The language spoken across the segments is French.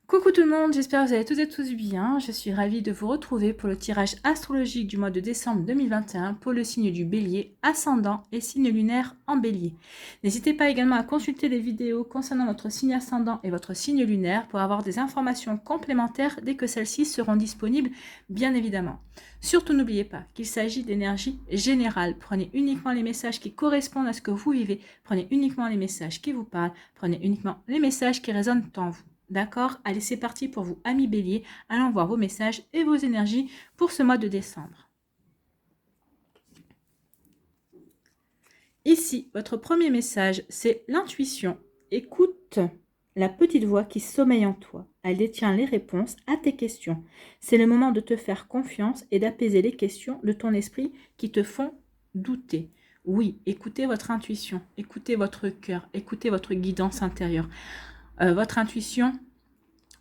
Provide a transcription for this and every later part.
Coucou tout le monde, j'espère que vous allez toutes et tous bien. Je suis ravie de vous retrouver pour le tirage astrologique du mois de décembre 2021 pour le signe du Bélier, ascendant et signe lunaire en Bélier. N'hésitez pas également à consulter les vidéos concernant votre signe ascendant et votre signe lunaire pour avoir des informations complémentaires dès que celles-ci seront disponibles, bien évidemment. Surtout n'oubliez pas qu'il s'agit d'énergie générale. Prenez uniquement les messages qui correspondent à ce que vous vivez, prenez uniquement les messages qui vous parlent, prenez uniquement les messages qui résonnent en vous. D'accord? Allez, c'est parti pour vous, amis Bélier. Allons voir vos messages et vos énergies pour ce mois de décembre. Ici, votre premier message, c'est l'intuition. Écoute la petite voix qui sommeille en toi. Elle détient les réponses à tes questions. C'est le moment de te faire confiance et d'apaiser les questions de ton esprit qui te font douter. Oui, écoutez votre intuition, écoutez votre cœur, écoutez votre guidance intérieure. Votre intuition,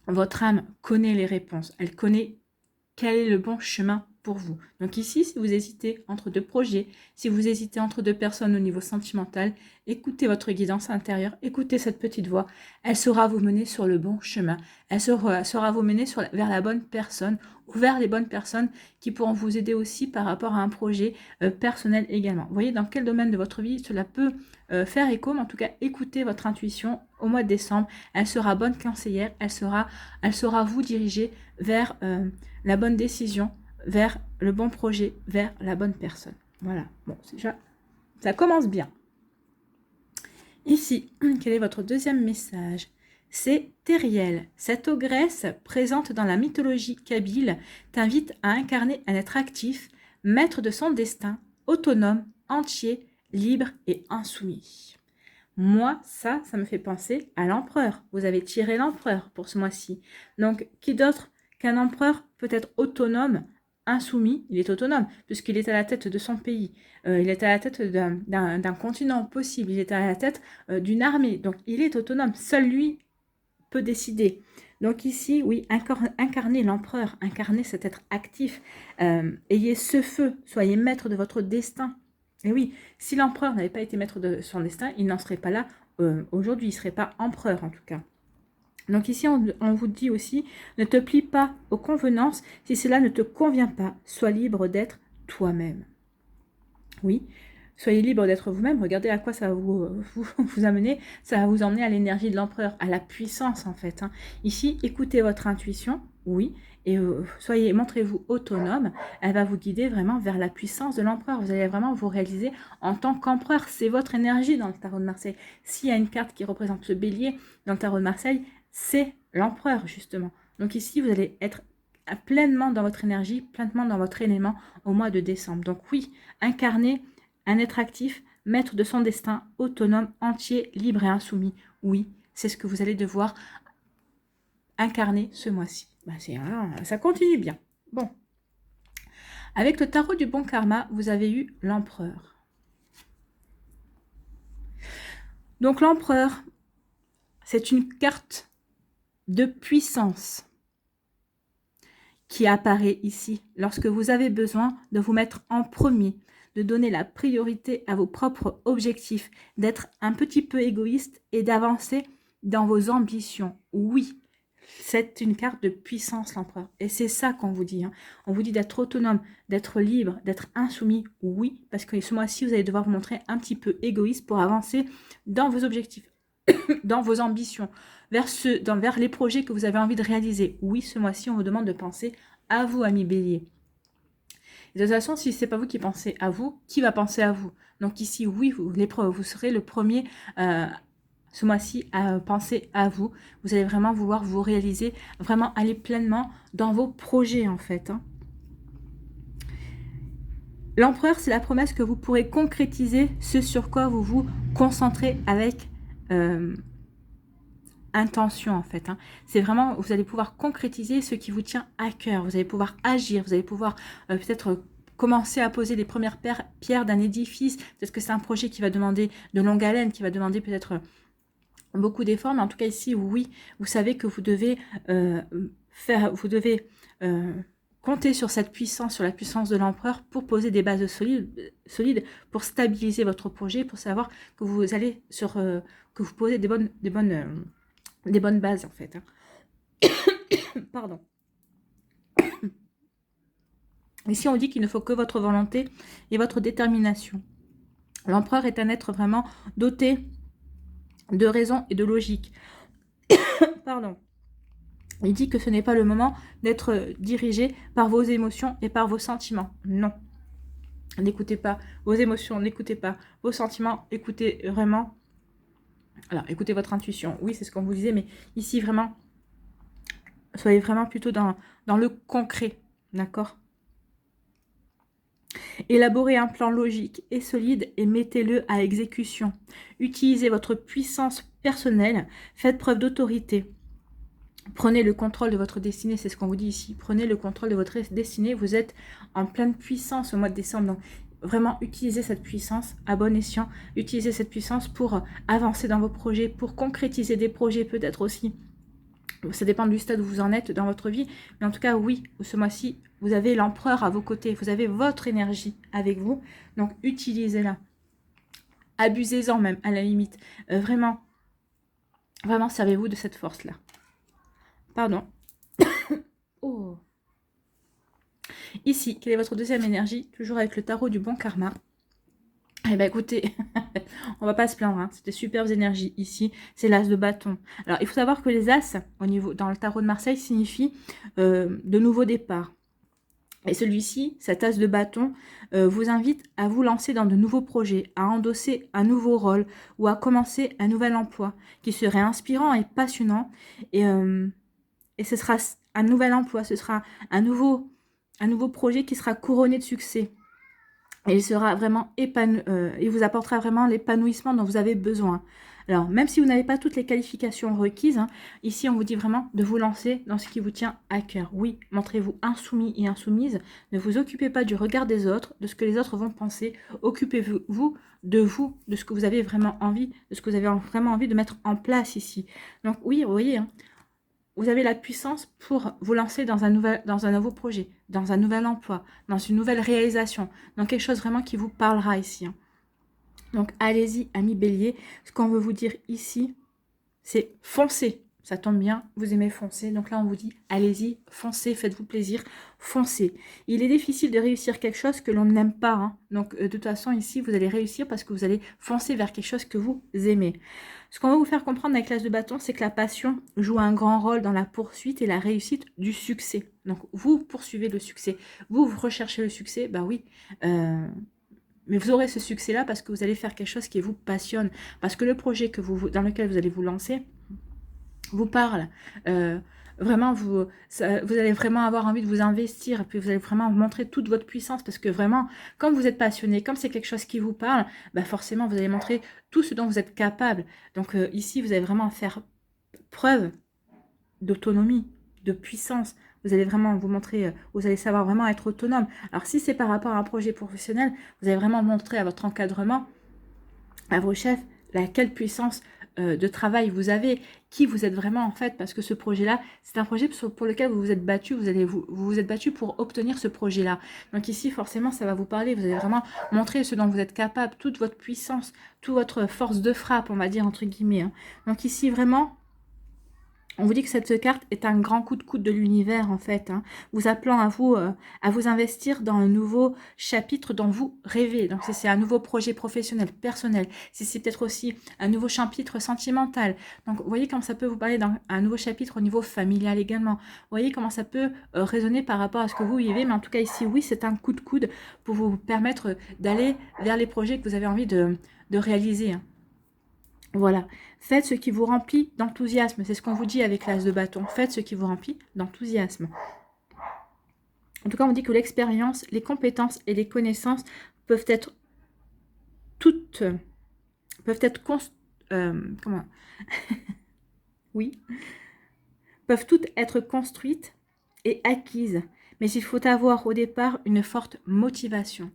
votre âme connaît les réponses. Elle connaît quel est le bon chemin pour vous. Donc ici, si vous hésitez entre deux projets, si vous hésitez entre deux personnes au niveau sentimental, écoutez votre guidance intérieure, écoutez cette petite voix. Elle saura vous mener sur le bon chemin. Elle saura vous mener vers la bonne personne ou vers les bonnes personnes qui pourront vous aider aussi par rapport à un projet personnel également. Vous voyez dans quel domaine de votre vie cela peut faire écho, mais en tout cas, écoutez votre intuition au mois de décembre. Elle sera bonne conseillère, elle saura vous diriger vers la bonne décision, vers le bon projet, vers la bonne personne. Voilà, bon, déjà, ça commence bien. Ici, quel est votre deuxième message? C'est Teriel. Cette ogresse présente dans la mythologie kabyle t'invite à incarner un être actif, maître de son destin, autonome, entier, libre et insoumis. Moi, ça me fait penser à l'empereur. Vous avez tiré l'empereur pour ce mois-ci. Donc, qui d'autre qu'un empereur peut être autonome, insoumis? Il est autonome, puisqu'il est à la tête de son pays. Il est à la tête d'un continent possible. Il est à la tête d'une armée. Donc, il est autonome. Seul lui peut décider. Donc ici, oui, incarnez l'empereur, incarnez cet être actif. Ayez ce feu, soyez maître de votre destin. Et oui, si l'empereur n'avait pas été maître de son destin, il n'en serait pas là aujourd'hui, il ne serait pas empereur en tout cas. Donc ici, on vous dit aussi, ne te plie pas aux convenances si cela ne te convient pas. Sois libre d'être toi-même. Oui, soyez libre d'être vous-même. Regardez à quoi ça va vous amener. Ça va vous emmener à l'énergie de l'empereur, à la puissance en fait. Ici, écoutez votre intuition, oui, et montrez-vous autonome. Elle va vous guider vraiment vers la puissance de l'empereur. Vous allez vraiment vous réaliser en tant qu'empereur. C'est votre énergie dans le tarot de Marseille. S'il y a une carte qui représente le bélier dans le tarot de Marseille, c'est l'empereur justement. Donc ici, vous allez être pleinement dans votre énergie, pleinement dans votre élément au mois de décembre. Donc oui, incarner un être actif, maître de son destin, autonome, entier, libre et insoumis. Oui, c'est ce que vous allez devoir incarner ce mois-ci. Ça continue bien. Bon. Avec le tarot du bon karma, vous avez eu l'empereur. Donc l'empereur, c'est une carte de puissance qui apparaît ici lorsque vous avez besoin de vous mettre en premier, de donner la priorité à vos propres objectifs, d'être un petit peu égoïste et d'avancer dans vos ambitions. Oui, c'est une carte de puissance, l'empereur. Et c'est ça qu'on vous dit. On vous dit d'être autonome, d'être libre, d'être insoumis. Oui, parce que ce mois-ci, vous allez devoir vous montrer un petit peu égoïste pour avancer dans vos objectifs, dans vos ambitions, vers les projets que vous avez envie de réaliser. Oui, ce mois-ci, on vous demande de penser à vous, amis bélier. De toute façon, si ce n'est pas vous qui pensez à vous, qui va penser à vous? Donc ici, oui, vous serez le premier ce mois-ci à penser à vous. Vous allez vraiment vouloir vous réaliser, vraiment aller pleinement dans vos projets en fait. L'empereur, c'est la promesse que vous pourrez concrétiser ce sur quoi vous vous concentrez avec intention en fait. C'est vraiment, vous allez pouvoir concrétiser ce qui vous tient à cœur. Vous allez pouvoir agir, vous allez pouvoir peut-être commencer à poser les premières pierres d'un édifice. Peut-être que c'est un projet qui va demander de longue haleine, qui va demander peut-être beaucoup d'efforts, mais en tout cas ici, oui, vous savez que vous devez compter sur cette puissance, sur la puissance de l'empereur pour poser des bases solides, pour stabiliser votre projet, pour savoir que vous allez que vous posez des bonnes bases en fait. Pardon. Ici, on dit qu'il ne faut que votre volonté et votre détermination. L'empereur est un être vraiment doté de raison et de logique. Pardon. Il dit que ce n'est pas le moment d'être dirigé par vos émotions et par vos sentiments. Non. N'écoutez pas vos émotions, n'écoutez pas vos sentiments, écoutez vraiment... Alors, écoutez votre intuition. Oui, c'est ce qu'on vous disait, mais ici, vraiment, soyez vraiment plutôt dans le concret. D'accord ? Élaborez un plan logique et solide et mettez-le à exécution. Utilisez votre puissance personnelle, faites preuve d'autorité. Prenez le contrôle de votre destinée, c'est ce qu'on vous dit ici. Prenez le contrôle de votre destinée, vous êtes en pleine puissance au mois de décembre. Donc, vraiment, utilisez cette puissance à bon escient. Utilisez cette puissance pour avancer dans vos projets, pour concrétiser des projets peut-être aussi. Ça dépend du stade où vous en êtes dans votre vie. Mais en tout cas, oui, ce mois-ci, vous avez l'empereur à vos côtés. Vous avez votre énergie avec vous. Donc, utilisez-la. Abusez-en même, à la limite. Vraiment, vraiment, servez-vous de cette force-là. Pardon. Oh. Ici, quelle est votre deuxième énergie? Toujours avec le tarot du bon karma. Eh bien, écoutez, on va pas se plaindre, hein. C'était superbes énergies ici. C'est l'as de bâton. Alors, il faut savoir que les as, dans le tarot de Marseille, signifient de nouveaux départs. Et celui-ci, cet as de bâton, vous invite à vous lancer dans de nouveaux projets, à endosser un nouveau rôle ou à commencer un nouvel emploi qui serait inspirant et passionnant. Et ce sera un nouvel emploi, ce sera un nouveau projet qui sera couronné de succès. Et il sera vraiment il vous apportera vraiment l'épanouissement dont vous avez besoin. Alors, même si vous n'avez pas toutes les qualifications requises, hein, ici, on vous dit vraiment de vous lancer dans ce qui vous tient à cœur. Oui, montrez-vous insoumis et insoumise. Ne vous occupez pas du regard des autres, de ce que les autres vont penser. Occupez-vous, de ce que vous avez vraiment envie, de ce que vous avez vraiment envie de mettre en place ici. Donc, oui, vous voyez, hein, vous avez la puissance pour vous lancer dans un nouveau projet, dans un nouvel emploi, dans une nouvelle réalisation, dans quelque chose vraiment qui vous parlera ici. Hein. Donc, allez-y, amis bélier. Ce qu'on veut vous dire ici, c'est foncez. Ça tombe bien, vous aimez foncer. Donc là, on vous dit, allez-y, foncez, faites-vous plaisir, foncez. Il est difficile de réussir quelque chose que l'on n'aime pas. Hein. Donc, de toute façon, ici, vous allez réussir parce que vous allez foncer vers quelque chose que vous aimez. Ce qu'on va vous faire comprendre avec l'as de bâton, c'est que la passion joue un grand rôle dans la poursuite et la réussite du succès. Donc, vous poursuivez le succès. Vous recherchez le succès, bah oui. Mais vous aurez ce succès-là parce que vous allez faire quelque chose qui vous passionne. Parce que le projet dans lequel vous allez vous lancer vous parle. Vraiment, vous allez vraiment avoir envie de vous investir. Et puis, vous allez vraiment montrer toute votre puissance. Parce que vraiment, comme vous êtes passionné, comme c'est quelque chose qui vous parle, bah forcément, vous allez montrer tout ce dont vous êtes capable. Donc, ici, vous allez vraiment faire preuve d'autonomie, de puissance. Vous allez vraiment vous montrer, vous allez savoir vraiment être autonome. Alors, si c'est par rapport à un projet professionnel, vous allez vraiment montrer à votre encadrement, à vos chefs, quelle puissance de travail vous avez, qui vous êtes vraiment en fait, parce que ce projet-là, c'est un projet pour lequel vous vous êtes battu, vous vous êtes battu pour obtenir ce projet-là. Donc ici, forcément, ça va vous parler, vous allez vraiment montrer ce dont vous êtes capable, toute votre puissance, toute votre force de frappe, on va dire, entre guillemets. Hein. Donc ici, vraiment... On vous dit que cette carte est un grand coup de coude de l'univers, en fait, hein, vous appelant à vous investir dans un nouveau chapitre dont vous rêvez. Donc, si c'est un nouveau projet professionnel, personnel, si c'est peut-être aussi un nouveau chapitre sentimental. Donc, vous voyez comment ça peut vous parler dans un nouveau chapitre au niveau familial également. Vous voyez comment ça peut résonner par rapport à ce que vous vivez. Mais en tout cas, ici, oui, c'est un coup de coude pour vous permettre d'aller vers les projets que vous avez envie de réaliser. Hein. Voilà, faites ce qui vous remplit d'enthousiasme. C'est ce qu'on vous dit avec l'as de bâton. Faites ce qui vous remplit d'enthousiasme. En tout cas, on dit que l'expérience, les compétences et les connaissances peuvent être toutes... comment oui. Peuvent toutes être construites et acquises. Mais il faut avoir au départ une forte motivation.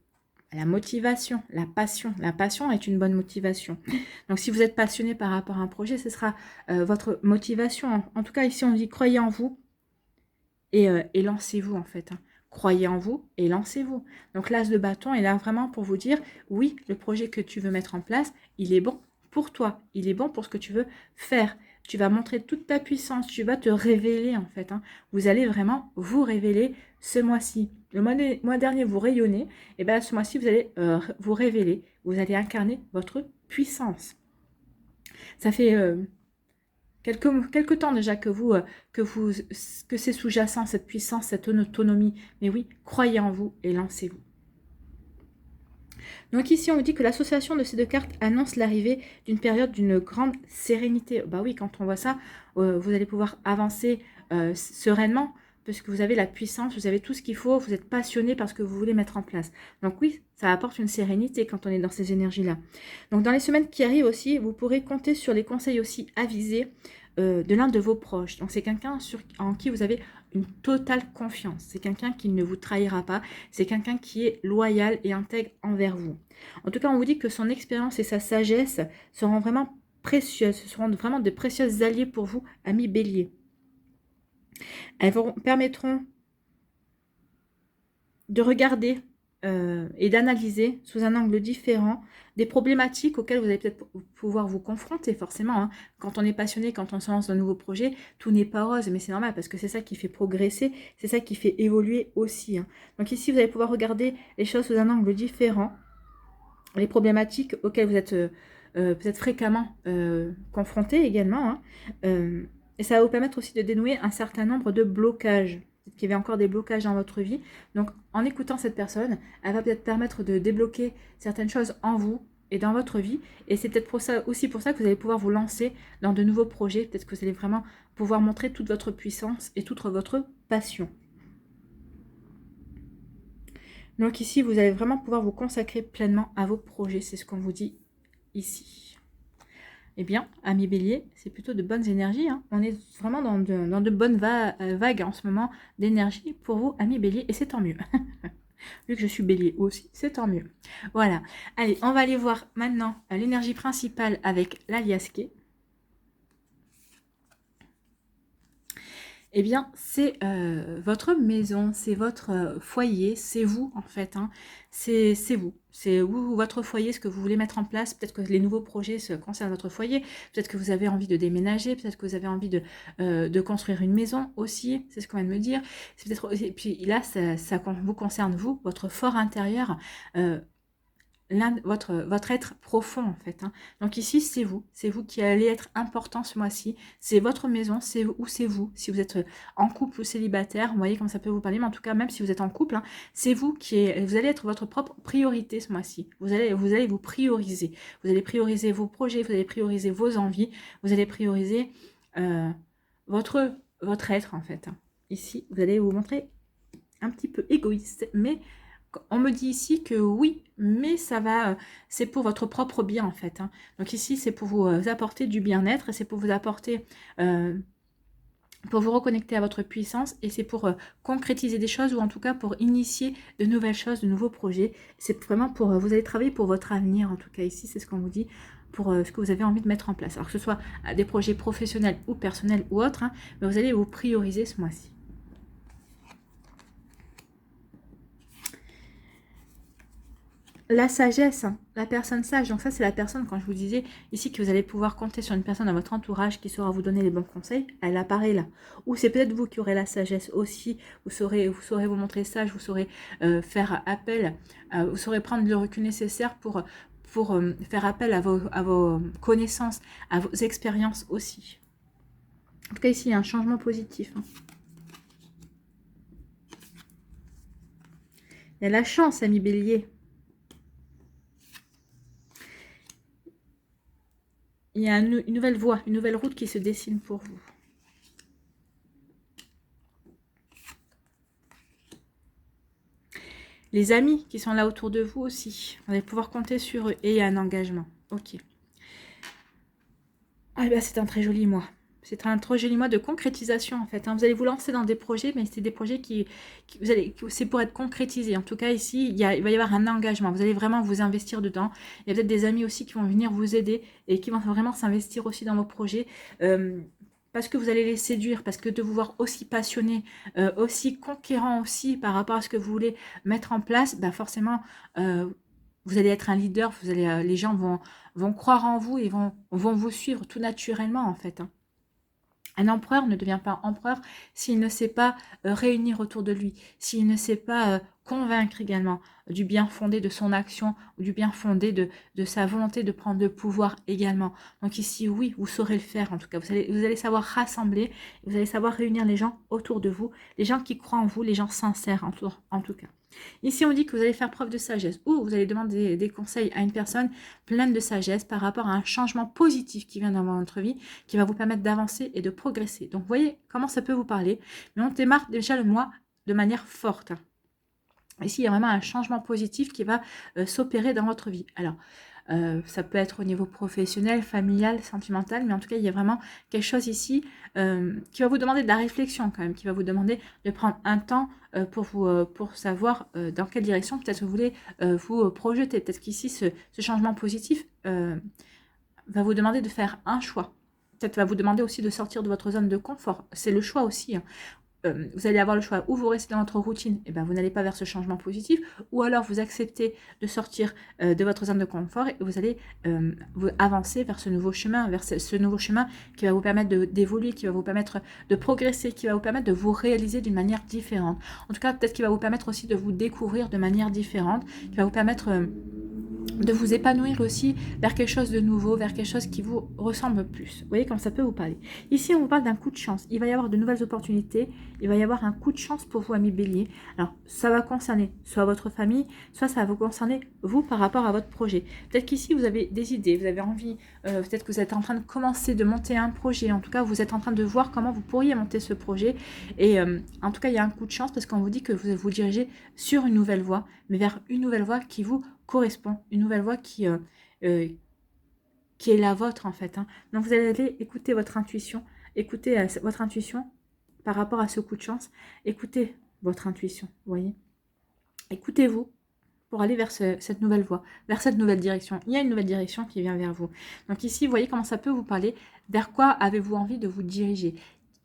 La motivation, la passion. La passion est une bonne motivation. Donc, si vous êtes passionné par rapport à un projet, ce sera votre motivation. En tout cas, ici, on dit croyez en vous et lancez-vous, en fait. Hein. Croyez en vous et lancez-vous. Donc, l'as de bâton est là vraiment pour vous dire, oui, le projet que tu veux mettre en place, il est bon pour toi. Il est bon pour ce que tu veux faire. tu vas montrer toute ta puissance, tu vas te révéler en fait. Hein. Vous allez vraiment vous révéler ce mois-ci. Le mois dernier, vous rayonnez, et bien ce mois-ci, vous allez vous révéler, vous allez incarner votre puissance. Ça fait quelques temps déjà que c'est sous-jacent, cette puissance, cette autonomie. Mais oui, croyez en vous et lancez-vous. Donc ici, on nous dit que l'association de ces deux cartes annonce l'arrivée d'une période d'une grande sérénité. Bah oui, quand on voit ça, vous allez pouvoir avancer sereinement, parce que vous avez la puissance, vous avez tout ce qu'il faut, vous êtes passionné par ce que vous voulez mettre en place. Donc oui, ça apporte une sérénité quand on est dans ces énergies-là. Donc dans les semaines qui arrivent aussi, vous pourrez compter sur les conseils aussi avisés de l'un de vos proches. Donc c'est quelqu'un en qui vous avez une totale confiance. C'est quelqu'un qui ne vous trahira pas. C'est quelqu'un qui est loyal et intègre envers vous. En tout cas, on vous dit que son expérience et sa sagesse seront vraiment précieuses. Ce seront vraiment de précieuses alliés pour vous, amis béliers. Elles vous permettront de regarder et d'analyser sous un angle différent des problématiques auxquelles vous allez peut-être pouvoir vous confronter forcément. Hein. Quand on est passionné, quand on se lance dans un nouveau projet, tout n'est pas rose, mais c'est normal parce que c'est ça qui fait progresser, c'est ça qui fait évoluer aussi. Hein. Donc ici, vous allez pouvoir regarder les choses sous un angle différent, les problématiques auxquelles vous êtes peut-être fréquemment confrontés également. Hein. Et ça va vous permettre aussi de dénouer un certain nombre de blocages. Peut-être qu'il y avait encore des blocages dans votre vie. Donc, en écoutant cette personne, elle va peut-être permettre de débloquer certaines choses en vous et dans votre vie. Et c'est peut-être aussi pour ça que vous allez pouvoir vous lancer dans de nouveaux projets. Peut-être que vous allez vraiment pouvoir montrer toute votre puissance et toute votre passion. Donc ici, vous allez vraiment pouvoir vous consacrer pleinement à vos projets. C'est ce qu'on vous dit ici. Eh bien, amis bélier, c'est plutôt de bonnes énergies. Hein. On est vraiment dans de bonnes vagues en ce moment d'énergie pour vous, amis bélier, et c'est tant mieux. Vu que je suis bélier aussi, c'est tant mieux. Voilà. Allez, on va aller voir maintenant l'énergie principale avec l'aliasqué. Eh bien, c'est votre maison, c'est votre foyer, c'est vous en fait. Hein. C'est vous. C'est vous, votre foyer, ce que vous voulez mettre en place. Peut-être que les nouveaux projets se concernent votre foyer. Peut-être que vous avez envie de déménager. Peut-être que vous avez envie de construire une maison aussi. C'est ce qu'on vient de me dire. Et puis là, ça vous concerne vous, votre fort intérieur. Votre être profond en fait. Hein. Donc ici c'est vous qui allez être important ce mois-ci, c'est votre maison, c'est vous, si vous êtes en couple ou célibataire, vous voyez comment ça peut vous parler, mais en tout cas même si vous êtes en couple, hein, c'est vous vous allez être votre propre priorité ce mois-ci, vous allez vous prioriser, vous allez prioriser vos projets, vous allez prioriser vos envies, vous allez prioriser votre être en fait. Hein. Ici vous allez vous montrer un petit peu égoïste, mais on me dit ici que oui, mais ça va, c'est pour votre propre bien en fait. Hein. Donc ici, c'est pour vous apporter du bien-être, c'est pour vous apporter, pour vous reconnecter à votre puissance, et c'est pour concrétiser des choses, ou en tout cas pour initier de nouvelles choses, de nouveaux projets. C'est vraiment pour, vous allez travailler pour votre avenir, en tout cas ici, c'est ce qu'on vous dit, pour ce que vous avez envie de mettre en place. Alors que ce soit des projets professionnels ou personnels ou autres, hein, mais vous allez vous prioriser ce mois-ci. La sagesse, hein, la personne sage, donc ça c'est la personne, quand je vous disais ici que vous allez pouvoir compter sur une personne dans votre entourage qui saura vous donner les bons conseils, elle apparaît là. Ou c'est peut-être vous qui aurez la sagesse aussi, vous saurez vous montrer sage, vous saurez faire appel, vous saurez prendre le recul nécessaire pour faire appel à vos connaissances, à vos expériences aussi. En tout cas ici il y a un changement positif. Hein. Il y a la chance, ami bélier. Il y a une nouvelle voie, une nouvelle route qui se dessine pour vous. Les amis qui sont là autour de vous aussi, vous allez pouvoir compter sur eux et il y a un engagement. Ok. Ah ben c'est un très joli mois. C'est un très joli mois de concrétisation en fait. Hein. Vous allez vous lancer dans des projets, mais c'est des projets c'est pour être concrétisés. En tout cas ici, il va y avoir un engagement. Vous allez vraiment vous investir dedans. Il y a peut-être des amis aussi qui vont venir vous aider et qui vont vraiment s'investir aussi dans vos projets. Parce que vous allez les séduire, parce que de vous voir aussi passionné, aussi conquérant aussi par rapport à ce que vous voulez mettre en place, bah forcément, vous allez être un leader, les gens vont croire en vous et vont vous suivre tout naturellement en fait. Hein. Un empereur ne devient pas empereur s'il ne sait pas réunir autour de lui, s'il ne sait pas convaincre également du bien fondé de son action ou du bien fondé de sa volonté de prendre le pouvoir également. Donc ici, oui, vous saurez le faire en tout cas. Vous allez savoir rassembler, vous allez savoir réunir les gens autour de vous, les gens qui croient en vous, les gens sincères en tout cas. Ici, on dit que vous allez faire preuve de sagesse ou vous allez demander des conseils à une personne pleine de sagesse par rapport à un changement positif qui vient dans votre vie, qui va vous permettre d'avancer et de progresser. Donc, vous voyez comment ça peut vous parler. Mais on démarre déjà le mois de manière forte. Ici, il y a vraiment un changement positif qui va s'opérer dans votre vie. Alors, ça peut être au niveau professionnel, familial, sentimental, mais en tout cas, il y a vraiment quelque chose ici qui va vous demander de la réflexion quand même, qui va vous demander de prendre un temps pour savoir dans quelle direction peut-être vous voulez vous projeter. Peut-être qu'ici, ce changement positif va vous demander de faire un choix. Peut-être va vous demander aussi de sortir de votre zone de confort. C'est le choix aussi, hein. Vous allez avoir le choix, ou vous restez dans votre routine, et ben vous n'allez pas vers ce changement positif, ou alors vous acceptez de sortir de votre zone de confort et vous allez vous avancer vers ce nouveau chemin, qui va vous permettre d'évoluer, qui va vous permettre de progresser, qui va vous permettre de vous réaliser d'une manière différente. En tout cas, peut-être qu'il va vous permettre aussi de vous découvrir de manière différente, qui va vous permettre de vous épanouir aussi vers quelque chose de nouveau, vers quelque chose qui vous ressemble plus. Vous voyez comme ça peut vous parler. Ici, on vous parle d'un coup de chance. Il va y avoir de nouvelles opportunités. Il va y avoir un coup de chance pour vous, amis bélier. Alors, ça va concerner soit votre famille, soit ça va vous concerner vous par rapport à votre projet. Peut-être qu'ici, vous avez des idées, vous avez envie, peut-être que vous êtes en train de commencer, de monter un projet. En tout cas, vous êtes en train de voir comment vous pourriez monter ce projet. Et en tout cas, il y a un coup de chance parce qu'on vous dit que vous vous dirigez sur une nouvelle voie, mais vers une nouvelle voie qui vous correspond, une nouvelle voie qui est la vôtre en fait. Hein. Donc vous allez écouter votre intuition, par rapport à ce coup de chance, écoutez votre intuition, vous voyez. Écoutez-vous pour aller vers cette nouvelle voie, vers cette nouvelle direction. Il y a une nouvelle direction qui vient vers vous. Donc ici, vous voyez comment ça peut vous parler, vers quoi avez-vous envie de vous diriger.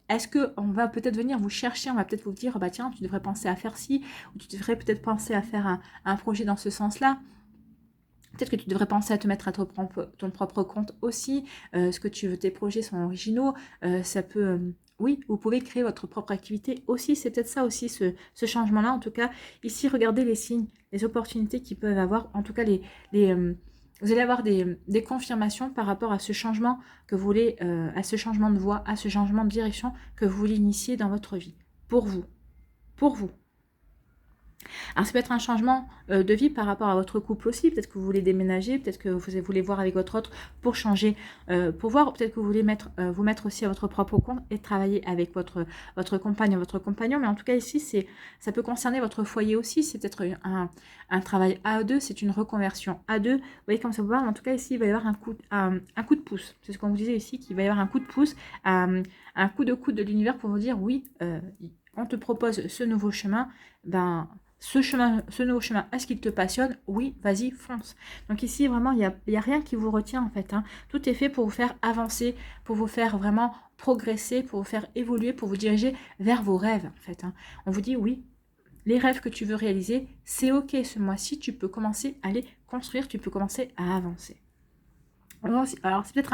Est-ce qu'on va peut-être venir vous chercher, on va peut-être vous dire, bah tiens, tu devrais penser à faire ci, ou tu devrais peut-être penser à faire un projet dans ce sens-là. Peut-être que tu devrais penser à te mettre à ton propre compte aussi. Ce que tu veux, tes projets sont originaux. Ça peut... oui, vous pouvez créer votre propre activité aussi. C'est peut-être ça aussi, ce changement-là. En tout cas, ici, regardez les signes, les opportunités qu'ils peuvent avoir. En tout cas, vous allez avoir des confirmations par rapport à ce changement que vous voulez, à ce changement de voie, à ce changement de direction que vous voulez initier dans votre vie. Pour vous. Pour vous. Alors, ça peut être un changement de vie par rapport à votre couple aussi. Peut-être que vous voulez déménager, peut-être que vous voulez voir avec votre autre pour changer, pour voir. Peut-être que vous voulez vous mettre aussi à votre propre compte et travailler avec votre compagne, votre compagnon. Mais en tout cas, ici, ça peut concerner votre foyer aussi. C'est peut-être un travail à deux, c'est une reconversion à deux. Vous voyez comme ça vous parle. En tout cas, ici, il va y avoir un coup de pouce. C'est ce qu'on vous disait ici, qu'il va y avoir un coup de pouce, un coup de coude de l'univers pour vous dire, oui, on te propose ce nouveau chemin, ben... Ce nouveau chemin, est-ce qu'il te passionne? Oui, vas-y, fonce. Donc ici, vraiment, il n'y a rien qui vous retient en fait. Hein. Tout est fait pour vous faire avancer, pour vous faire vraiment progresser, pour vous faire évoluer, pour vous diriger vers vos rêves en fait. Hein. On vous dit oui, les rêves que tu veux réaliser, c'est ok ce mois-ci, tu peux commencer à les construire, tu peux commencer à avancer. Alors c'est peut-être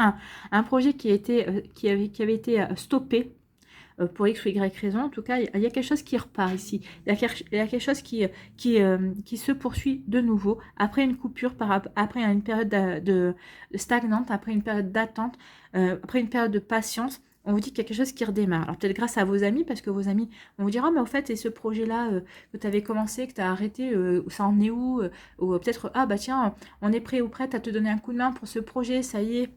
un projet qui avait été stoppé pour X ou Y raison. En tout cas, il y a quelque chose qui repart ici. Il y a quelque chose qui se poursuit de nouveau après une coupure, après une période de stagnante, après une période d'attente, après une période de patience. On vous dit qu'il y a quelque chose qui redémarre. Alors peut-être grâce à vos amis, parce que vos amis vont vous dire, oh mais au fait, et ce projet-là que tu avais commencé, que tu as arrêté, ça en est où? Ou peut-être, ah bah tiens, on est prêt ou prête à te donner un coup de main pour ce projet, ça y est.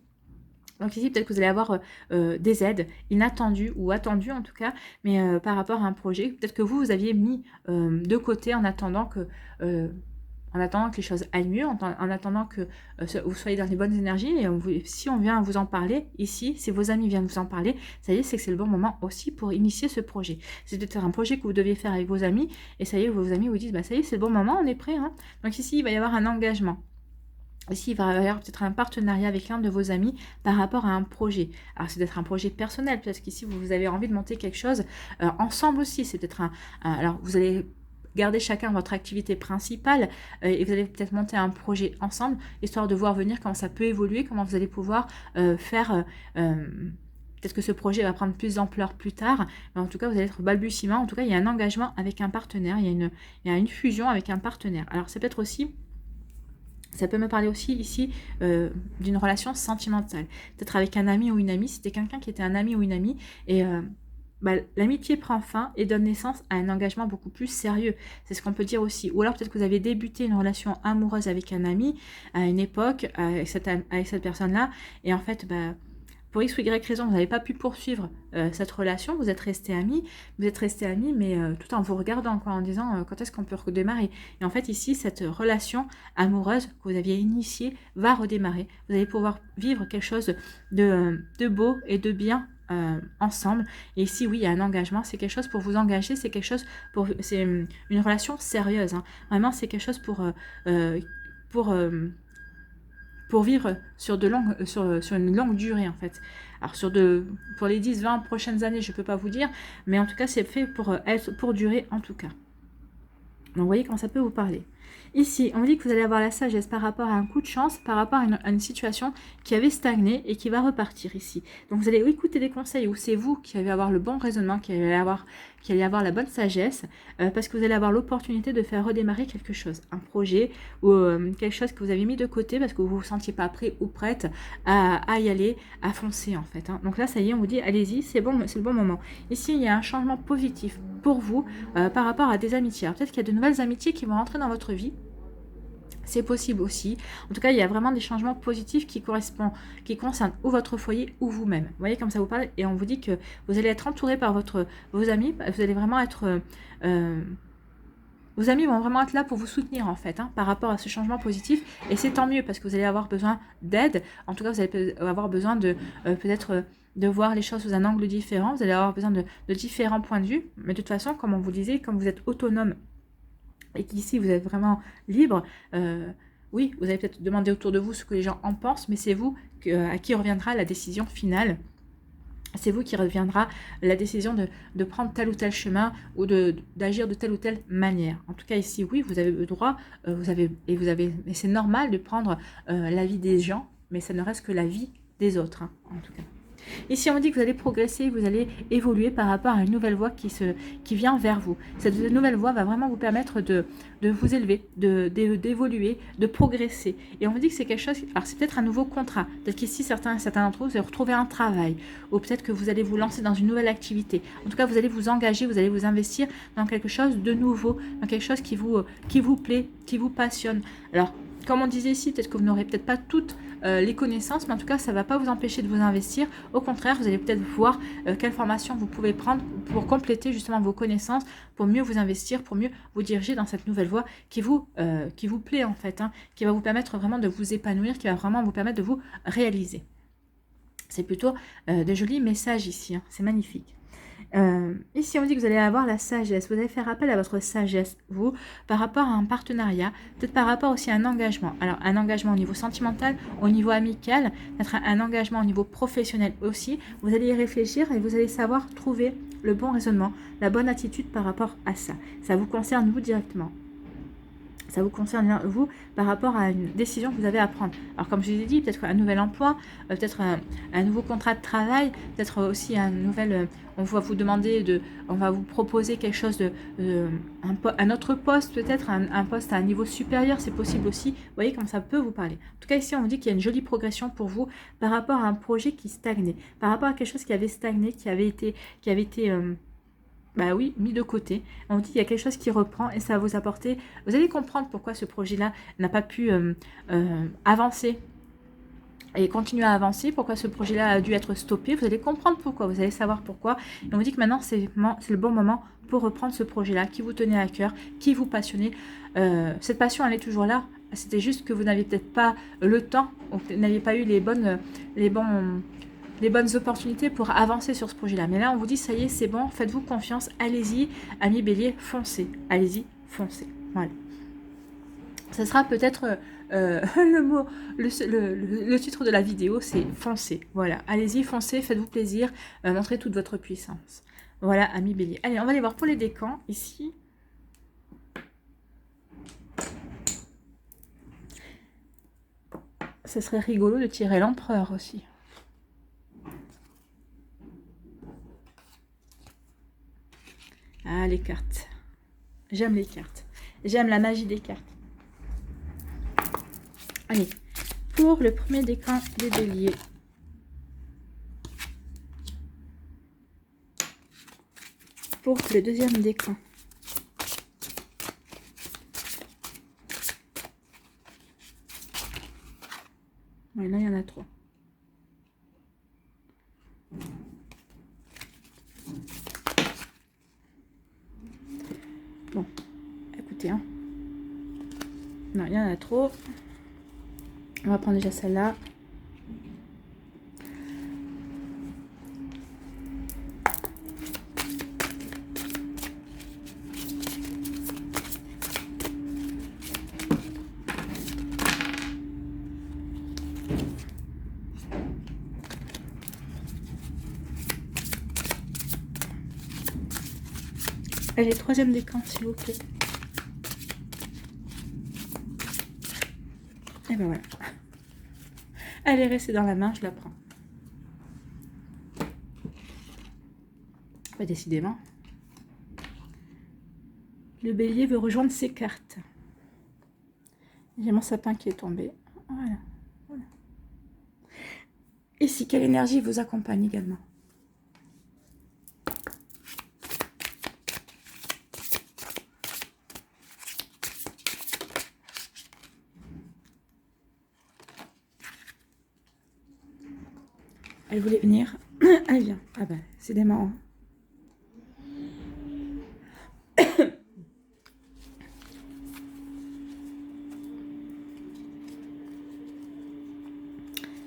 Donc ici, peut-être que vous allez avoir des aides inattendues ou attendues en tout cas, mais par rapport à un projet, peut-être que vous aviez mis de côté en attendant que les choses aillent mieux, en attendant que vous soyez dans les bonnes énergies. Et si on vient vous en parler ici, si vos amis viennent vous en parler, ça y est, c'est que c'est le bon moment aussi pour initier ce projet. C'est peut-être un projet que vous deviez faire avec vos amis, et ça y est, vos amis vous disent, bah ça y est, c'est le bon moment, on est prêt. Hein. Donc ici, il va y avoir un engagement. Ici, il va y avoir peut-être un partenariat avec l'un de vos amis par rapport à un projet. Alors, c'est peut-être un projet personnel, peut-être qu'ici, vous avez envie de monter quelque chose ensemble aussi. C'est peut-être alors, vous allez garder chacun votre activité principale et vous allez peut-être monter un projet ensemble, histoire de voir venir comment ça peut évoluer, comment vous allez pouvoir faire... peut-être que ce projet va prendre plus d'ampleur plus tard, mais en tout cas, vous allez être balbutiement. En tout cas, il y a un engagement avec un partenaire, il y a une fusion avec un partenaire. Alors, c'est peut-être aussi... Ça peut me parler aussi ici d'une relation sentimentale. Peut-être avec un ami ou une amie. C'était quelqu'un qui était un ami ou une amie. Et l'amitié prend fin et donne naissance à un engagement beaucoup plus sérieux. C'est ce qu'on peut dire aussi. Ou alors peut-être que vous avez débuté une relation amoureuse avec un ami à une époque, avec cette personne-là. Et en fait, pour X ou Y raison, vous n'avez pas pu poursuivre cette relation, vous êtes restés amis, mais tout en vous regardant, quoi, en disant quand est-ce qu'on peut redémarrer. Et en fait, ici, cette relation amoureuse que vous aviez initiée va redémarrer. Vous allez pouvoir vivre quelque chose de beau et de bien ensemble. Et ici, oui, il y a un engagement, c'est quelque chose pour vous engager, c'est quelque chose c'est une relation sérieuse. Hein. Vraiment, c'est quelque chose pour pour vivre sur, sur une longue durée en fait. Alors pour les 10-20 prochaines années, je ne peux pas vous dire, mais en tout cas c'est fait pour durer en tout cas. Donc vous voyez comment ça peut vous parler. Ici, on dit que vous allez avoir la sagesse par rapport à un coup de chance, par rapport à une situation qui avait stagné et qui va repartir ici. Donc vous allez écouter des conseils où c'est vous qui allez avoir le bon raisonnement, qui allez avoir la bonne sagesse, parce que vous allez avoir l'opportunité de faire redémarrer quelque chose, un projet ou quelque chose que vous avez mis de côté parce que vous ne vous sentiez pas prêt ou prête à y aller, à foncer en fait. Hein. Donc là, ça y est, on vous dit, allez-y, c'est bon, c'est le bon moment. Ici, il y a un changement positif pour vous par rapport à des amitiés. Peut-être qu'il y a de nouvelles amitiés qui vont rentrer dans votre vie. C'est possible aussi. En tout cas, il y a vraiment des changements positifs qui concernent ou votre foyer ou vous-même. Vous voyez comme ça vous parle et on vous dit que vous allez être entouré par vos amis. Vous allez vraiment être... vos amis vont vraiment être là pour vous soutenir en fait par rapport à ce changement positif. Et c'est tant mieux parce que vous allez avoir besoin d'aide. En tout cas, vous allez avoir besoin de peut-être... de voir les choses sous un angle différent. Vous allez avoir besoin de différents points de vue. Mais de toute façon, comme on vous disait, comme vous êtes autonome et qu'ici vous êtes vraiment libre, oui, vous allez peut-être demander autour de vous ce que les gens en pensent, mais c'est vous à qui reviendra la décision finale. C'est vous qui reviendra la décision de prendre tel ou tel chemin ou d'agir de telle ou telle manière. En tout cas, ici, oui, vous avez le droit, mais c'est normal de prendre l'avis des gens, mais ça ne reste que la vie des autres, hein, en tout cas. Ici, on dit que vous allez progresser, vous allez évoluer par rapport à une nouvelle voie qui vient vers vous. Cette nouvelle voie va vraiment vous permettre de vous élever, d'évoluer, de progresser. Et on vous dit que c'est quelque chose... Alors, c'est peut-être un nouveau contrat. Peut-être qu'ici, certains d'entre vous allez retrouver un travail. Ou peut-être que vous allez vous lancer dans une nouvelle activité. En tout cas, vous allez vous engager, vous allez vous investir dans quelque chose de nouveau, dans quelque chose qui vous plaît, qui vous passionne. Alors, comme on disait ici, peut-être que vous n'aurez peut-être pas toutes les connaissances, mais en tout cas, ça ne va pas vous empêcher de vous investir. Au contraire, vous allez peut-être voir quelle formation vous pouvez prendre pour compléter justement vos connaissances, pour mieux vous investir, pour mieux vous diriger dans cette nouvelle voie qui vous plaît en fait, qui va vous permettre vraiment de vous épanouir, qui va vraiment vous permettre de vous réaliser. C'est plutôt de jolis messages ici, c'est magnifique. Ici, on dit que vous allez avoir la sagesse. Vous allez faire appel à votre sagesse, vous, par rapport à un partenariat, peut-être par rapport aussi à un engagement. Alors, un engagement au niveau sentimental, au niveau amical, peut-être un engagement au niveau professionnel aussi. Vous allez y réfléchir et vous allez savoir trouver le bon raisonnement, la bonne attitude par rapport à ça. Ça vous concerne, vous, directement. Ça vous concerne, vous, par rapport à une décision que vous avez à prendre. Alors, comme je vous ai dit, peut-être un nouvel emploi, peut-être un nouveau contrat de travail, peut-être aussi un nouvel... on va vous demander on va vous proposer quelque chose un autre poste, peut-être un poste à un niveau supérieur, c'est possible aussi. Vous voyez comme ça peut vous parler. En tout cas, ici, on vous dit qu'il y a une jolie progression pour vous par rapport à un projet qui stagnait, par rapport à quelque chose qui avait stagné, qui avait été bah oui, mis de côté. On dit qu'il y a quelque chose qui reprend et ça va vous apporter... Vous allez comprendre pourquoi ce projet-là n'a pas pu avancer et continuer à avancer, pourquoi ce projet-là a dû être stoppé. Vous allez comprendre pourquoi, vous allez savoir pourquoi. Et on vous dit que maintenant, c'est le bon moment pour reprendre ce projet-là qui vous tenait à cœur, qui vous passionnait. Cette passion, elle est toujours là. C'était juste que vous n'aviez peut-être pas le temps, vous n'aviez pas eu les bonnes opportunités pour avancer sur ce projet-là. Mais là, on vous dit, ça y est, c'est bon, faites-vous confiance, allez-y, amis bélier, foncez. Allez-y, foncez. Voilà. Ça sera peut-être le titre de la vidéo, c'est foncez. Voilà, allez-y, foncez, faites-vous plaisir, montrez toute votre puissance. Voilà, amis bélier. Allez, on va aller voir pour les décans, ici. Ce serait rigolo de tirer l'empereur aussi. Ah, les cartes. J'aime les cartes. J'aime la magie des cartes. Allez, pour le premier décan des béliers. Pour le deuxième décan. Oui, là, il y en a trois. Bon, écoutez, hein. Non, il y en a trop. On va prendre déjà celle-là. Allez, troisième décan, s'il vous plaît. Et ben voilà. Elle est restée dans la main, je la prends. Bah, décidément. Le bélier veut rejoindre ses cartes. J'ai mon sapin qui est tombé. Voilà. Voilà. Ici, quelle énergie vous accompagne également? Elle voulait venir. Elle vient. Ah ben, c'est des marrants.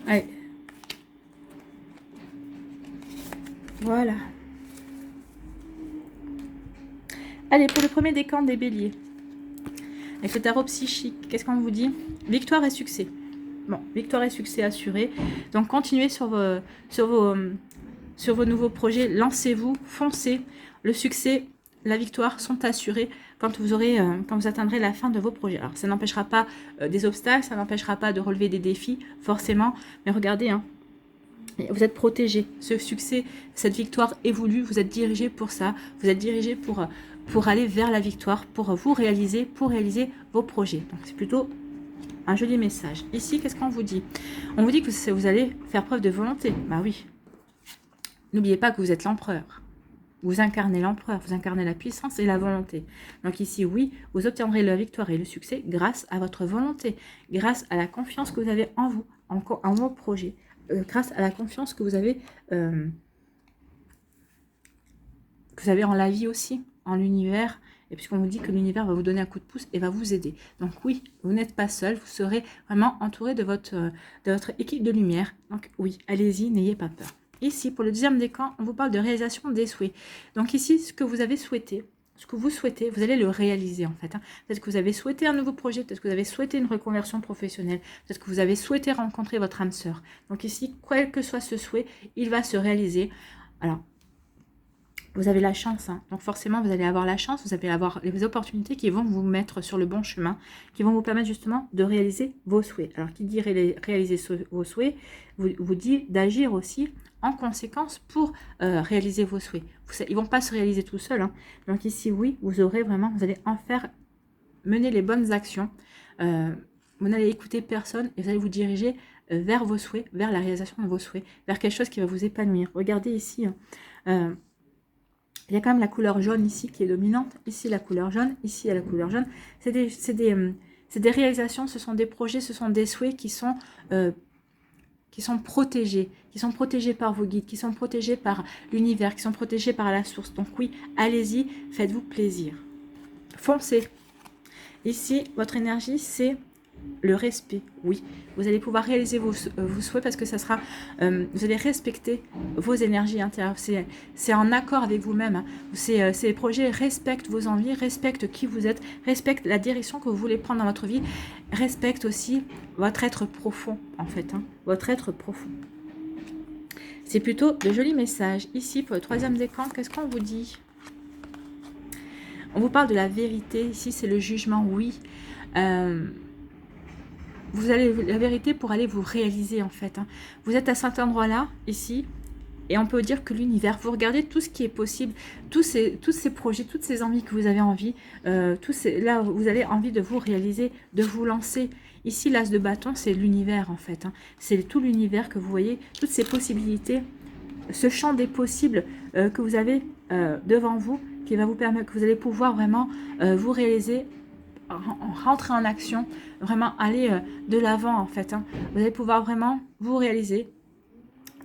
Allez. Voilà. Allez, pour le premier décan des béliers. Avec le tarot psychique, qu'est-ce qu'on vous dit? Victoire et succès. Bon, victoire et succès assurés. Donc, continuez sur vos nouveaux projets. Lancez-vous, foncez. Le succès, la victoire sont assurés quand vous atteindrez la fin de vos projets. Alors, ça n'empêchera pas des obstacles, ça n'empêchera pas de relever des défis, forcément. Mais regardez, hein, vous êtes protégé. Ce succès, cette victoire évolue. Vous êtes dirigé pour ça. Vous êtes dirigé pour aller vers la victoire, pour réaliser vos projets. Donc, c'est plutôt un joli message. Ici, qu'est-ce qu'on vous dit? On vous dit que vous allez faire preuve de volonté. Bah oui. N'oubliez pas que vous êtes l'empereur. Vous incarnez l'empereur, vous incarnez la puissance et la volonté. Donc ici, oui, vous obtiendrez la victoire et le succès grâce à votre volonté, grâce à la confiance que vous avez en vous, en vos projets, grâce à la confiance que vous avez en la vie aussi, en l'univers. Et puisqu'on vous dit que l'univers va vous donner un coup de pouce et va vous aider. Donc oui, vous n'êtes pas seul, vous serez vraiment entouré de votre équipe de lumière. Donc oui, allez-y, n'ayez pas peur. Ici, pour le deuxième décan, on vous parle de réalisation des souhaits. Donc ici, ce que vous avez souhaité, ce que vous souhaitez, vous allez le réaliser en fait. Hein. Peut-être que vous avez souhaité un nouveau projet, peut-être que vous avez souhaité une reconversion professionnelle, peut-être que vous avez souhaité rencontrer votre âme sœur. Donc ici, quel que soit ce souhait, il va se réaliser. Alors, vous avez la chance, hein. Donc forcément vous allez avoir la chance, vous allez avoir les opportunités qui vont vous mettre sur le bon chemin, qui vont vous permettre justement de réaliser vos souhaits. Alors qui dit réaliser vos souhaits, vous dit d'agir aussi en conséquence pour réaliser vos souhaits. Ils ne vont pas se réaliser tout seuls, hein. Donc ici oui, vous allez mener les bonnes actions, vous n'allez écouter personne et vous allez vous diriger vers vos souhaits, vers la réalisation de vos souhaits, vers quelque chose qui va vous épanouir. Regardez ici, hein, il y a quand même la couleur jaune ici qui est dominante. Ici, la couleur jaune. Ici, il y a la couleur jaune. C'est des réalisations, ce sont des projets, ce sont des souhaits qui sont protégés par vos guides, qui sont protégés par l'univers, qui sont protégés par la source. Donc oui, allez-y, faites-vous plaisir. Foncez. Ici, votre énergie, c'est le respect, oui. Vous allez pouvoir réaliser vos souhaits parce que ça sera, vous allez respecter vos énergies intérieures. C'est en accord avec vous-même. Hein. Ces projets respectent vos envies, respectent qui vous êtes, respectent la direction que vous voulez prendre dans votre vie, respectent aussi votre être profond, en fait. Hein, votre être profond. C'est plutôt de jolis messages. Ici, pour le troisième décan, qu'est-ce qu'on vous dit? On vous parle de la vérité. Ici, c'est le jugement, oui. Vous avez la vérité pour aller vous réaliser en fait. Hein. Vous êtes à cet endroit-là, ici, Et on peut dire que l'univers, vous regardez tout ce qui est possible, tous ces projets, toutes ces envies que vous avez envie, là, vous avez envie de vous réaliser, de vous lancer. Ici, l'as de bâton, c'est l'univers en fait. Hein. C'est tout l'univers que vous voyez, toutes ces possibilités, ce champ des possibles que vous avez devant vous, qui va vous permettre, que vous allez pouvoir vraiment vous réaliser, rentrer en action, vraiment aller de l'avant en fait. Hein. Vous allez pouvoir vraiment vous réaliser,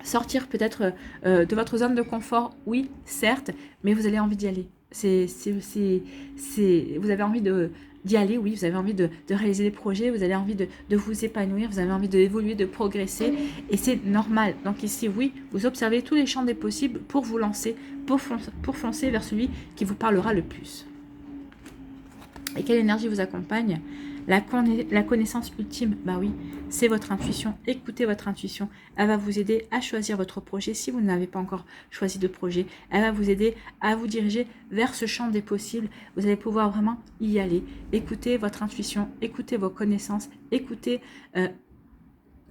sortir peut-être de votre zone de confort, oui, certes, mais vous avez envie d'y aller. Vous avez envie d'y aller, oui, vous avez envie de réaliser des projets, vous avez envie de vous épanouir, vous avez envie d'évoluer, de progresser, et c'est normal. Donc ici, oui, vous observez tous les champs des possibles pour vous lancer, pour foncer vers celui qui vous parlera le plus. Et quelle énergie vous accompagne? La connaissance ultime, bah oui, c'est votre intuition. Écoutez votre intuition. Elle va vous aider à choisir votre projet. Si vous n'avez pas encore choisi de projet, elle va vous aider à vous diriger vers ce champ des possibles. Vous allez pouvoir vraiment y aller. Écoutez votre intuition, écoutez vos connaissances, écoutez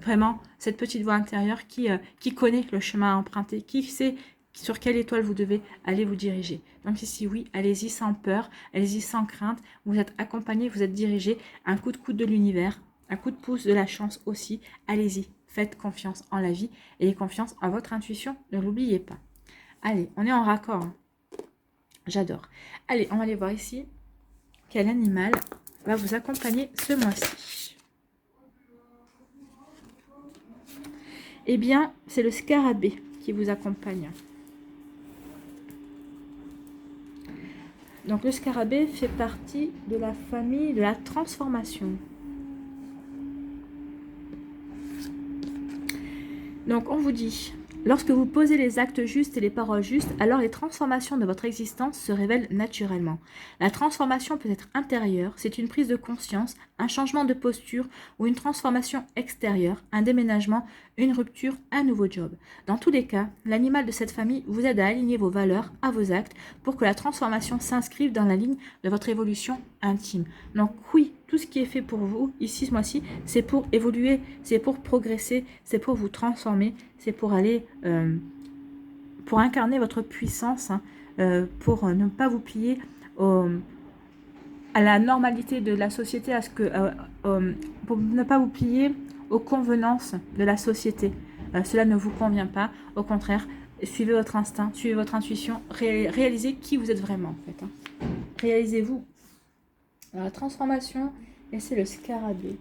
vraiment cette petite voix intérieure qui connaît le chemin à emprunter, qui sait sur quelle étoile vous devez aller vous diriger. Donc ici, oui, allez-y sans peur, allez-y sans crainte. Vous êtes accompagné, vous êtes dirigé. Un coup de coude de l'univers, un coup de pouce de la chance aussi. Allez-y, faites confiance en la vie et confiance en votre intuition. Ne l'oubliez pas. Allez, on est en raccord. Hein. J'adore. Allez, on va aller voir ici quel animal va vous accompagner ce mois-ci. Eh bien, c'est le scarabée qui vous accompagne. Donc le scarabée fait partie de la famille de la transformation. Donc on vous dit, lorsque vous posez les actes justes et les paroles justes, alors les transformations de votre existence se révèlent naturellement. La transformation peut être intérieure, c'est une prise de conscience, un changement de posture ou une transformation extérieure, un déménagement, une rupture, un nouveau job. Dans tous les cas, l'animal de cette famille vous aide à aligner vos valeurs à vos actes pour que la transformation s'inscrive dans la ligne de votre évolution intime. Donc oui, tout ce qui est fait pour vous, ici ce mois-ci, c'est pour évoluer, c'est pour progresser, c'est pour vous transformer, c'est pour aller, pour incarner votre puissance, hein, pour ne pas vous plier à la normalité de la société, à ce que, pour ne pas vous plier aux convenances de la société. Cela ne vous convient pas. Au contraire, suivez votre instinct, suivez votre intuition, réalisez qui vous êtes vraiment en fait. Hein. Réalisez-vous. Alors, la transformation, et c'est le scarabée.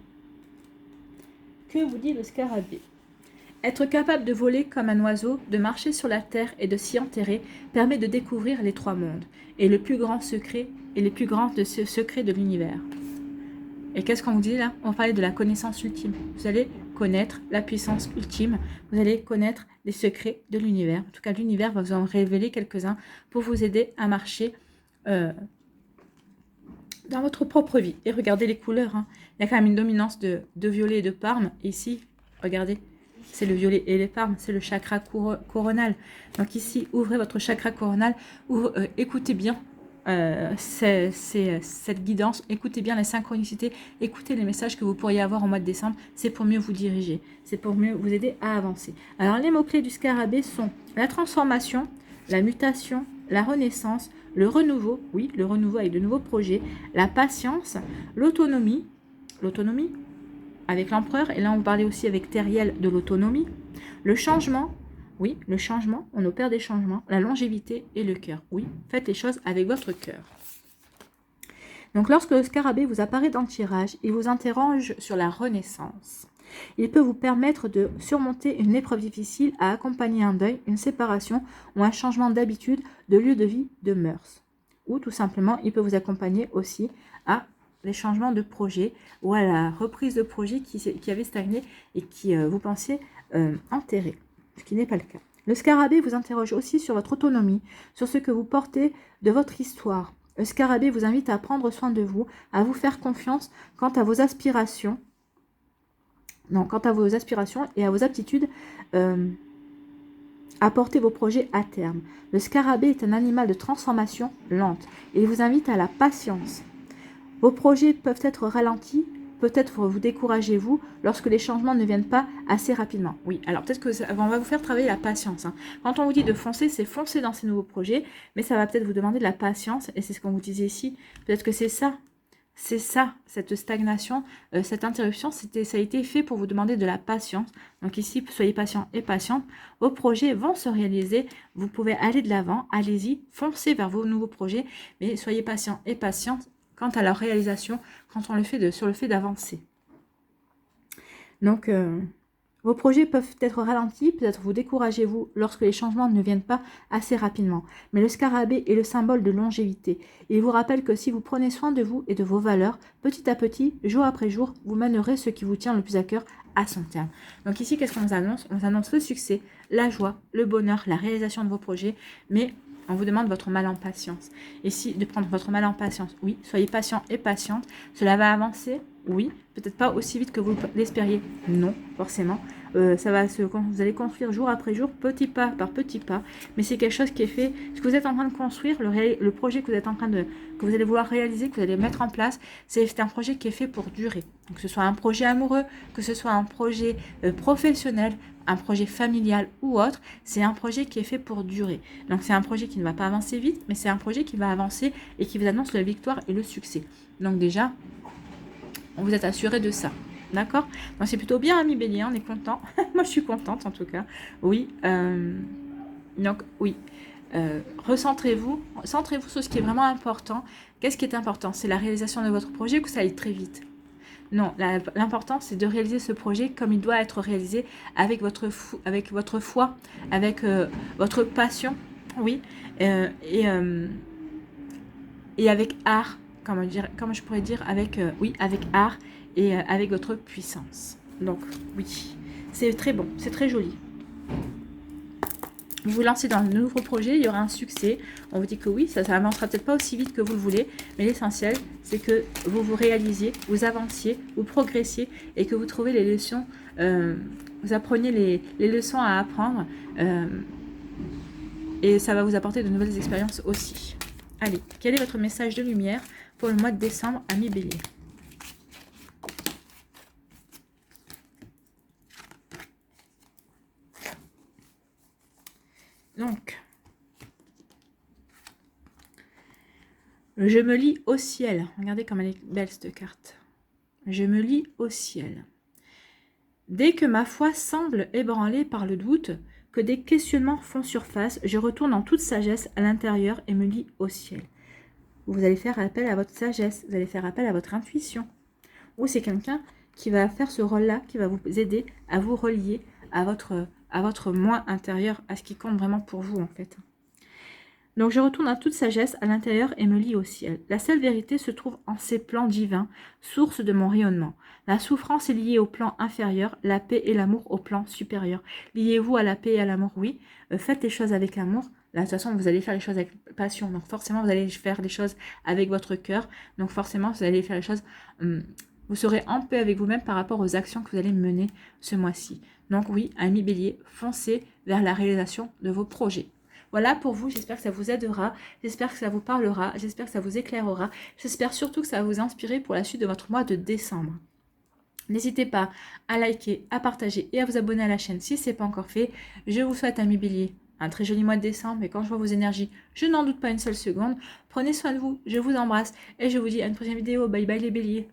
Que vous dit le scarabée? Être capable de voler comme un oiseau, de marcher sur la terre et de s'y enterrer permet de découvrir les trois mondes et le plus grand secret et les plus grands de ce secret de l'univers. Et qu'est-ce qu'on vous dit là? On parlait de la connaissance ultime. Vous allez connaître la puissance ultime, vous allez connaître les secrets de l'univers. En tout cas, l'univers va vous en révéler quelques-uns pour vous aider à marcher dans votre propre vie. Et regardez les couleurs. Hein. Il y a quand même une dominance de violet et de parme. Ici, regardez. C'est le violet et les parmes, c'est le chakra coronal. Donc ici, ouvrez votre chakra coronal, écoutez bien cette guidance, écoutez bien la synchronicité, écoutez les messages que vous pourriez avoir au mois de décembre, c'est pour mieux vous diriger, c'est pour mieux vous aider à avancer. Alors les mots-clés du scarabée sont la transformation, la mutation, la renaissance, le renouveau, oui, le renouveau avec de nouveaux projets, la patience, l'autonomie, avec l'empereur, et là on parlait aussi avec Teriel de l'autonomie, le changement, oui, le changement, on opère des changements, la longévité et le cœur, oui, faites les choses avec votre cœur. Donc lorsque le scarabée vous apparaît dans le tirage, il vous interroge sur la renaissance. Il peut vous permettre de surmonter une épreuve difficile, à accompagner un deuil, une séparation ou un changement d'habitude, de lieu de vie, de mœurs. Ou tout simplement, il peut vous accompagner aussi à les changements de projet ou à la reprise de projet qui avait stagné et qui vous pensiez enterrer, ce qui n'est pas le cas. Le scarabée vous interroge aussi sur votre autonomie, sur ce que vous portez de votre histoire. Le scarabée vous invite à prendre soin de vous, à vous faire confiance quant à vos aspirations, et à vos aptitudes à porter vos projets à terme. Le scarabée est un animal de transformation lente et il vous invite à la patience. Vos projets peuvent être ralentis, peut-être vous découragez vous lorsque les changements ne viennent pas assez rapidement. Oui, alors peut-être que on va vous faire travailler la patience. Hein. Quand on vous dit de foncer, c'est foncer dans ces nouveaux projets, mais ça va peut-être vous demander de la patience, et c'est ce qu'on vous disait ici. Peut-être que c'est ça, cette stagnation, cette interruption, ça a été fait pour vous demander de la patience. Donc ici, soyez patient et patiente. Vos projets vont se réaliser. Vous pouvez aller de l'avant. Allez-y, foncez vers vos nouveaux projets. Mais soyez patient et patiente quant à leur réalisation, quand on le fait sur le fait d'avancer. Donc, vos projets peuvent être ralentis, peut-être vous découragez-vous lorsque les changements ne viennent pas assez rapidement. Mais le scarabée est le symbole de longévité. Il vous rappelle que si vous prenez soin de vous et de vos valeurs, petit à petit, jour après jour, vous mènerez ce qui vous tient le plus à cœur à son terme. Donc ici, qu'est-ce qu'on nous annonce? On nous annonce le succès, la joie, le bonheur, la réalisation de vos projets, mais on vous demande votre mal en patience. Ici, de prendre votre mal en patience. Oui, soyez patient et patiente. Cela va avancer. Oui, peut-être pas aussi vite que vous l'espériez. Non, forcément. Vous allez construire jour après jour, petit pas par petit pas. Mais c'est quelque chose qui est fait. Ce que vous êtes en train de construire, le projet que vous êtes en train que vous allez vouloir réaliser, que vous allez mettre en place, c'est un projet qui est fait pour durer. Donc, que ce soit un projet amoureux, que ce soit un projet professionnel, un projet familial ou autre, c'est un projet qui est fait pour durer. Donc, c'est un projet qui ne va pas avancer vite, mais c'est un projet qui va avancer et qui vous annonce la victoire et le succès. Donc, déjà, on vous êtes assuré de ça. D'accord? Donc, c'est plutôt bien, ami Bélier, on est content. Moi, je suis contente, en tout cas. Oui. Donc, oui. Recentrez-vous. Centrez-vous sur ce qui est vraiment important. Qu'est-ce qui est important? C'est la réalisation de votre projet ou que ça aille très vite? Non, l'important, c'est de réaliser ce projet comme il doit être réalisé avec votre foi, avec votre passion, oui, et avec art, comme je pourrais dire, avec, avec art et avec votre puissance. Donc, oui, c'est très bon, c'est très joli. Vous vous lancez dans un nouveau projet, il y aura un succès. On vous dit que oui, ça avancera peut-être pas aussi vite que vous le voulez, mais l'essentiel, c'est que vous vous réalisiez, vous avanciez, vous progressiez et que vous trouviez les leçons, vous appreniez les leçons à apprendre et ça va vous apporter de nouvelles expériences aussi. Allez, quel est votre message de lumière pour le mois de décembre, ami Bélier? Donc, je me lis au ciel. Regardez comme elle est belle cette carte. Je me lis au ciel. Dès que ma foi semble ébranlée par le doute, que des questionnements font surface, je retourne en toute sagesse à l'intérieur et me lis au ciel. Vous allez faire appel à votre sagesse, vous allez faire appel à votre intuition. Ou c'est quelqu'un qui va faire ce rôle-là, qui va vous aider à vous relier à votre moi intérieur, à ce qui compte vraiment pour vous en fait. Donc je retourne en toute sagesse à l'intérieur et me lie au ciel. La seule vérité se trouve en ces plans divins, source de mon rayonnement. La souffrance est liée au plan inférieur, la paix et l'amour au plan supérieur. Liez-vous à la paix et à l'amour, oui. Faites les choses avec amour. Là, de toute façon, vous allez faire les choses avec passion. Donc forcément, vous allez faire les choses avec votre cœur. Donc forcément, vous allez faire les choses... vous serez en paix avec vous-même par rapport aux actions que vous allez mener ce mois-ci. Donc oui, ami Bélier, foncez vers la réalisation de vos projets. Voilà pour vous, j'espère que ça vous aidera, j'espère que ça vous parlera, j'espère que ça vous éclairera, j'espère surtout que ça va vous inspirer pour la suite de votre mois de décembre. N'hésitez pas à liker, à partager et à vous abonner à la chaîne si ce n'est pas encore fait. Je vous souhaite, ami Bélier, un très joli mois de décembre et quand je vois vos énergies, je n'en doute pas une seule seconde. Prenez soin de vous, je vous embrasse et je vous dis à une prochaine vidéo. Bye bye les béliers.